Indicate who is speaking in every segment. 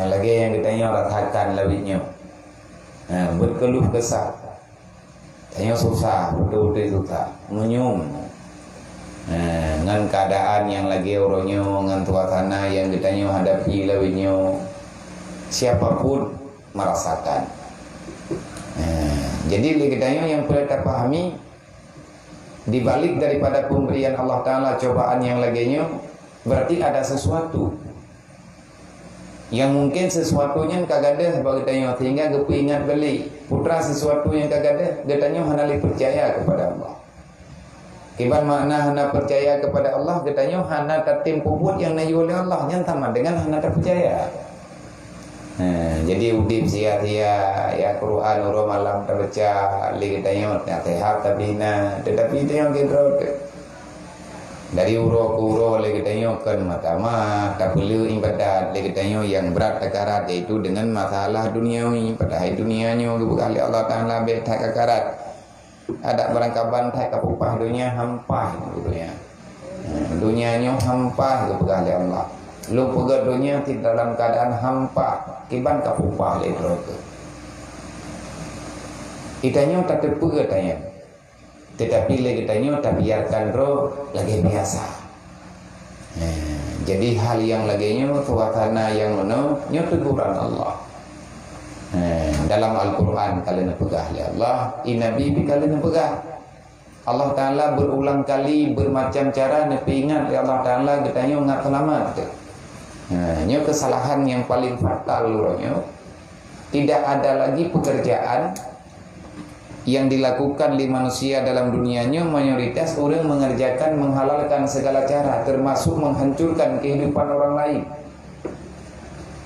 Speaker 1: lagi yang ditanya rasakan lebihnya. Berkeluh kesah. Tanya susah, betul-betul susah. Menyum. Dengan keadaan yang lagi orangnya, dengan suasana yang ditanya hadapi lebihnya. Siapapun merasakan. Jadi kitanya yang perlu kita pahami, dibalik daripada pemberian Allah Ta'ala cobaan yang laginya, berarti ada sesuatu yang mungkin sesuatunya kagak ada sebagai tanya, sehingga kita ingat balik putra sesuatu yang kagak ada, katanya hendak percaya kepada Allah. Kiban makna hendak percaya kepada Allah, katanya hendak tertim puput yang nayu oleh Allah, yang sama dengan hendak terpercaya. Jadi udip sia-sia ya Quran uro malam terbaca li katanya sehat tapi tetapi itu yang kita dari uro ke uro li katanya kan matama tak perlu ibadat li katanya yang berat takarat yaitu dengan masalah duniawi padahal dunianya kali Allah Taala be tak takarat ada barangkaban tak kapupah dunia hampah dunia dunianya hampah kali Allah lu pegat dunia tidak dalam keadaan hampa kiban kapupah le neraka itanya tak terpegat tanya tetapi le kitanya tak biarkan roh lagi biasa. Jadi hal yang laginya suasana yang mana teguran Allah. Dalam Al-Quran kalian pegah ya Allah, Nabi kalian pegah. Allah Ta'ala berulang kali bermacam cara nepi ingat ya Allah Ta'ala kitanya ngat selamat. Nyo kesalahan yang paling fatal luranya, tidak ada lagi pekerjaan yang dilakukan oleh manusia dalam dunianya, mayoritas orang mengerjakan menghalalkan segala cara termasuk menghancurkan kehidupan orang lain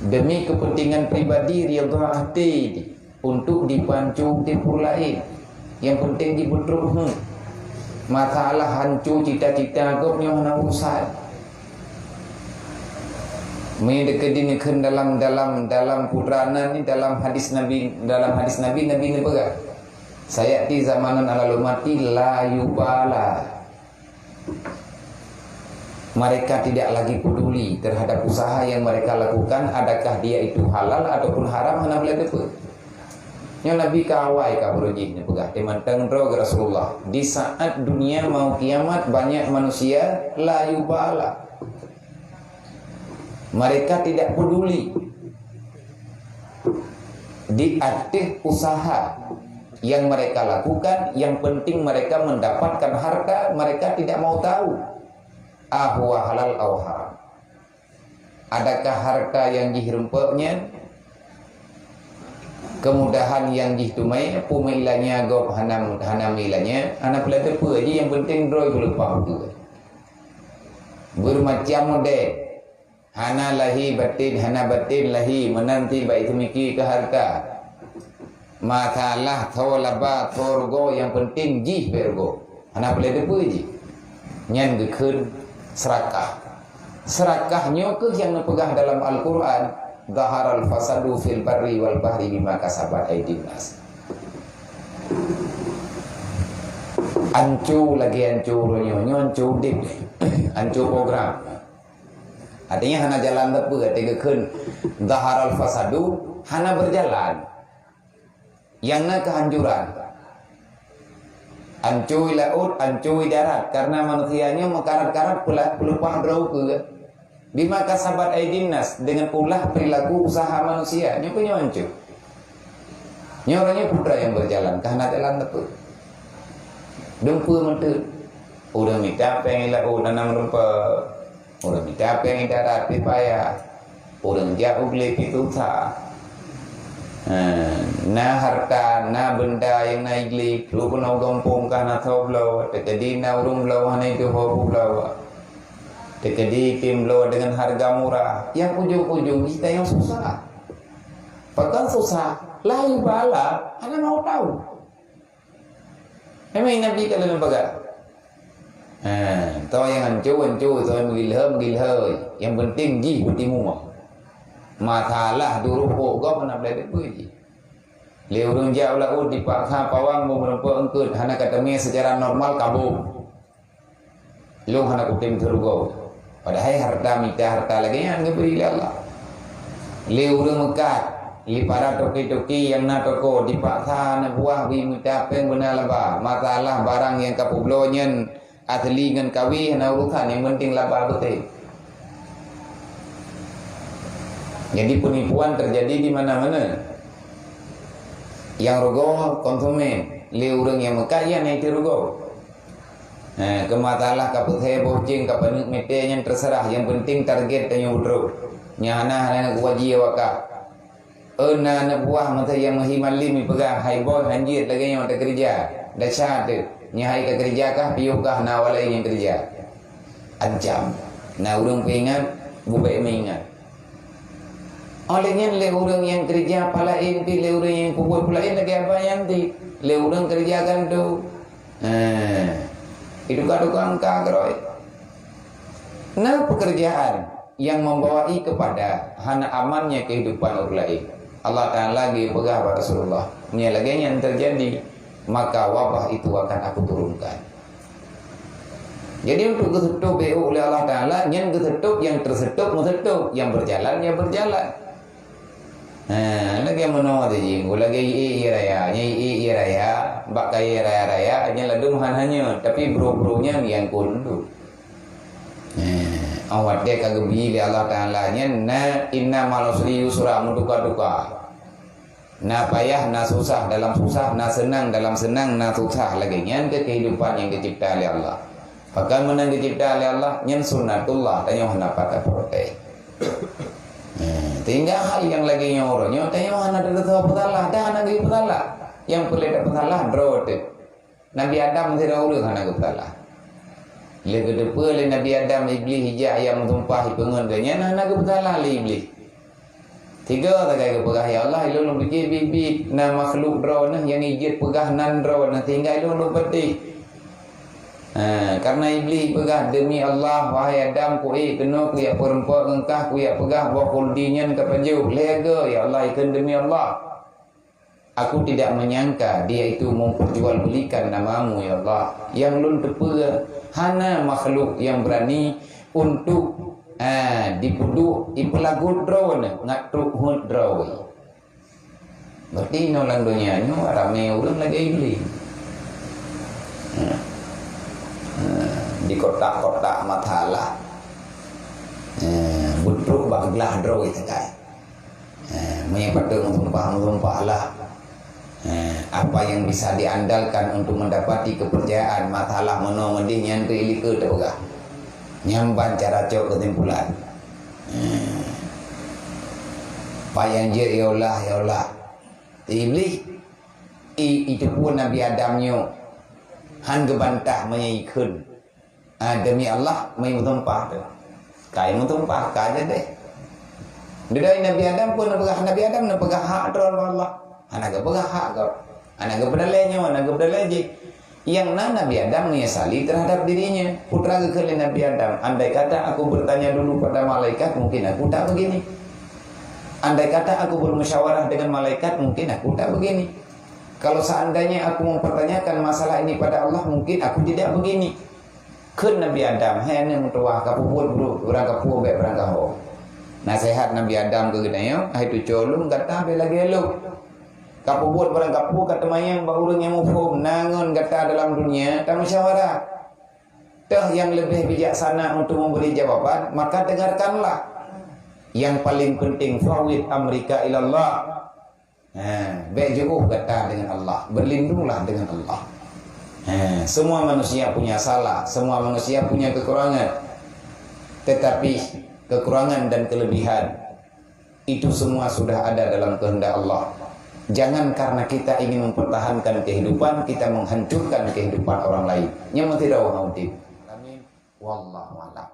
Speaker 1: demi kepentingan pribadi ridha hati untuk dipancung tipur lain. Yang penting dibudruh masalah hancur cita-cita gopnya hana urusan mendekedinikan dalam putrana ni dalam hadis Nabi Nabi ni pegang saya di zamanan ala lumati la yubala, mereka tidak lagi peduli terhadap usaha yang mereka lakukan adakah dia itu halal ataupun haram hana boleh depe nya Nabi kawai ka beruji ni pegang temantang ro Rasulullah di saat dunia mau kiamat banyak manusia la yubala, mereka tidak peduli di aktif usaha yang mereka lakukan, yang penting mereka mendapatkan harta, mereka tidak mau tahu ahwa halal aw haram. Adakah harta yang dihirempaknya, kemudahan yang ditumai, pumilanya gop hanamilanya, anak pelata apa aja yang penting droi berlepas tu. Bermacam model. Hana lahi batin, hana batin lahi menanti baik semiki ke harta. Masalah tholaba torgo yang penting jih bergo. Hana boleh depu ji. Nyan gekun serakah. Serakahnya ke yang dipegang dalam Al-Quran. Zaharal fasadu fil barri wal bahri bima kasabat aydin nas. Ancu lagi ancurnya, ancu dik. Ancu program. Artinya hana jalan tepu ketika kun zaharal fasadu hana berjalan yang na kehancuran ancui laut ancui darat karena manusianya mengkarat-karat pelupah drau ke bima kasabat aydin nas dengan ulah perilaku usaha manusia nya punya ancu nya orangnya putra yang berjalan karena jalan tepu dempu mentu udah minta pengen laut nanam rumput orang minta pengen darat payah orang jauh beli susah na harta na benda yang naik li lu pun au gampung kana thoblo tekedi na urung blo hana itu hobu blo tekedi tim blo dengan harga murah yang ujung-ujung kita yang susah bahkan susah lain bala hana mau tahu memang Nabi kalau lembaga tôi yang hancur tôi menggilhoi yang penting ji bertimu masalah duruh gop nak boleh depu le urang jauh laut di pakha pawang merempa engkeut hana kateme secara normal kabum lu hana kutim terugo padahal harta minta harta lagi yang diberi Allah Le urang mekat, li para toki-toki yang na toko dipaksa na buah wi mutapeng benar laba. Masalah barang yang kapublonya asli ngan kawi na urusan yang penting laba betul. Jadi penipuan terjadi di mana-mana. Yang rogo konsumen, le urang yang mekat ya naik rogo. Ke masalah kaputhe bocing kapanuk mete yang terserah, yang penting target tanya udro. Nyana hana kuwaji waka. Na buah mata yang mahimalim pegang hai boy hanjir lagi yang tak kerja. Dasar tu. Nyahai ke kerja kah piukah na walai yang kerja. Ancam. Na urang peingat, bubai mengingat. Olehnya le urang yang kerja palain pi le urang yang kubur palain lagi apa yang ti. Le urang kerjakan tu. Itu kadang kagroi. Nah pekerjaan yang membawai kepada hana amannya kehidupan orang lain. Allah Ta'ala lagi pegah pada Rasulullah. Ini lagi yang terjadi, maka wabah itu akan aku turunkan. Jadi untuk kesetup oleh Allah Ta'ala, yang kesetup, yang tersetup, mensetup, yang berjalan, yang berjalan. Lagi menolak je, lagi raya, raya, bakai raya, hanya ladum hanya, tapi bro-bronya yang kundu. Awat dia kagak bili Allah Ta'ala nya na inna malusri yusra menduka-duka. Na payah, na susah dalam susah, na senang dalam senang, na susah lagi nya kehidupan yang dicipta oleh Allah. Bahkan menang dicipta oleh Allah nya sunnatullah tanya hana patah prote. Tinggal hal yang lagi nyoronya tanya hana ada petalah, dah hana ge petalah. Yang boleh dapat petalah drote. Nabi Adam tidak urus hana ge petalah. Lega depa le Nabi Adam iblis hijak yang tumpah pengen ganya nah ke betalah le iblis. Tiga tak ke pegah ya Allah ilun biji bibit na makhluk draw nah yang ijit pegah nan draw nah tinggal ilun peti. Karena iblis pegah demi Allah wahai Adam ku kena ku ya perempuan engkah ku ya pegah wa kuldinyan kapaju lega ya Allah ikan demi Allah. Aku tidak menyangka dia itu memperjualbelikan namamu ya Allah. Yang lun tepega hana makhluk yang berani untuk dipuduk ipelagu drone ngatruk hud drone. Berarti nolang dunia ni ramai orang lagi iblis. Di kotak-kotak matalah. Budruk baglah drone itu kai. Menyepatung tumpah lah. Apa yang bisa diandalkan untuk mendapati kepercayaan masalah menomedi yang ke tergah nyamban cara cok kesimpulan payang je ya Allah iblis itu pun Nabi Adamnya han gebantah menyaikun demi Allah mengumpah tu kai mengumpah kaja deh dari Nabi Adam pun Nabi Adam nak pegang hak terhadap Allah. Anak pegah hak kau. Anak berdalainya, anak berdalai yang Nabi Adam menyesali terhadap dirinya. Putra kekali Nabi Adam. Andai kata aku bertanya dulu pada malaikat, mungkin aku tak begini. Andai kata aku bermusyawarah dengan malaikat, mungkin aku tak begini. Kalau seandainya aku mempertanyakan masalah ini pada Allah, mungkin aku tidak begini. Kun Nabi Adam, hanya mentuah kapuput bro, orang kapu baik orang kau. Nasihat Nabi Adam ke genaya, itu colong kata bela gelok. Kapu buat barang kapu kata mayang baurang yang mufhum nangun kata dalam dunia tak musyawarah. Tah yang lebih bijaksana untuk memberi jawaban maka dengarkanlah. Yang paling penting fawid amrika ilallah. Bejuh kata dengan Allah, berlindunglah dengan Allah. Semua manusia punya salah, semua manusia punya kekurangan. Tetapi kekurangan dan kelebihan itu semua sudah ada dalam kehendak Allah. Jangan karena kita ingin mempertahankan kehidupan, kita menghancurkan kehidupan orang lain. Yang tidak wahai. Amin. Wallahu a'lam.